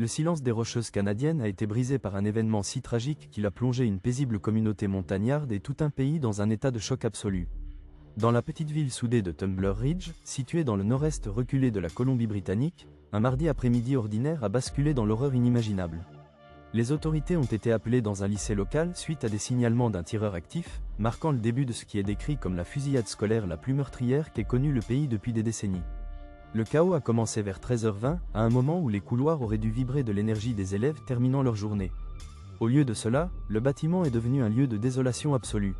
Le silence des Rocheuses canadiennes a été brisé par un événement si tragique qu'il a plongé une paisible communauté montagnarde et tout un pays dans un état de choc absolu. Dans la petite ville soudée de Tumbler Ridge, située dans le nord-est reculé de la Colombie-Britannique, un mardi après-midi ordinaire a basculé dans l'horreur inimaginable. Les autorités ont été appelées dans un lycée local suite à des signalements d'un tireur actif, marquant le début de ce qui est décrit comme la fusillade scolaire la plus meurtrière qu'ait connue le pays depuis des décennies. Le chaos a commencé vers 13h20, à un moment où les couloirs auraient dû vibrer de l'énergie des élèves terminant leur journée. Au lieu de cela, le bâtiment est devenu un lieu de désolation absolue.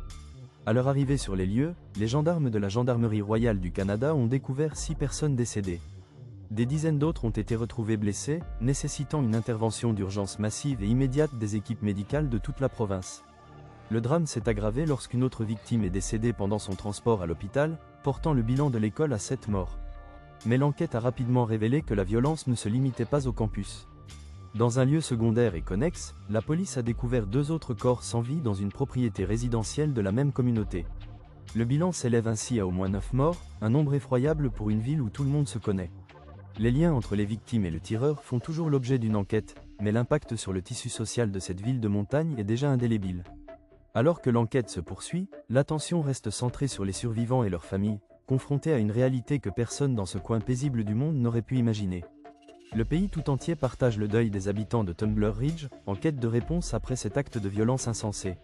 À leur arrivée sur les lieux, les gendarmes de la Gendarmerie royale du Canada ont découvert 6 personnes décédées. Des dizaines d'autres ont été retrouvées blessées, nécessitant une intervention d'urgence massive et immédiate des équipes médicales de toute la province. Le drame s'est aggravé lorsqu'une autre victime est décédée pendant son transport à l'hôpital, portant le bilan de l'école à 7 morts. Mais l'enquête a rapidement révélé que la violence ne se limitait pas au campus. Dans un lieu secondaire et connexe, la police a découvert 2 autres corps sans vie dans une propriété résidentielle de la même communauté. Le bilan s'élève ainsi à au moins 9 morts, un nombre effroyable pour une ville où tout le monde se connaît. Les liens entre les victimes et le tireur font toujours l'objet d'une enquête, mais l'impact sur le tissu social de cette ville de montagne est déjà indélébile. Alors que l'enquête se poursuit, l'attention reste centrée sur les survivants et leurs familles, confrontés à une réalité que personne dans ce coin paisible du monde n'aurait pu imaginer. Le pays tout entier partage le deuil des habitants de Tumbler Ridge, en quête de réponse après cet acte de violence insensé.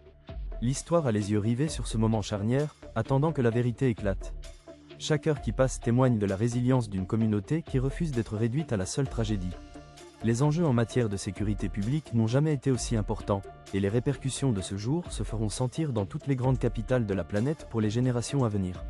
L'histoire a les yeux rivés sur ce moment charnière, attendant que la vérité éclate. Chaque heure qui passe témoigne de la résilience d'une communauté qui refuse d'être réduite à la seule tragédie. Les enjeux en matière de sécurité publique n'ont jamais été aussi importants, et les répercussions de ce jour se feront sentir dans toutes les grandes capitales de la planète pour les générations à venir.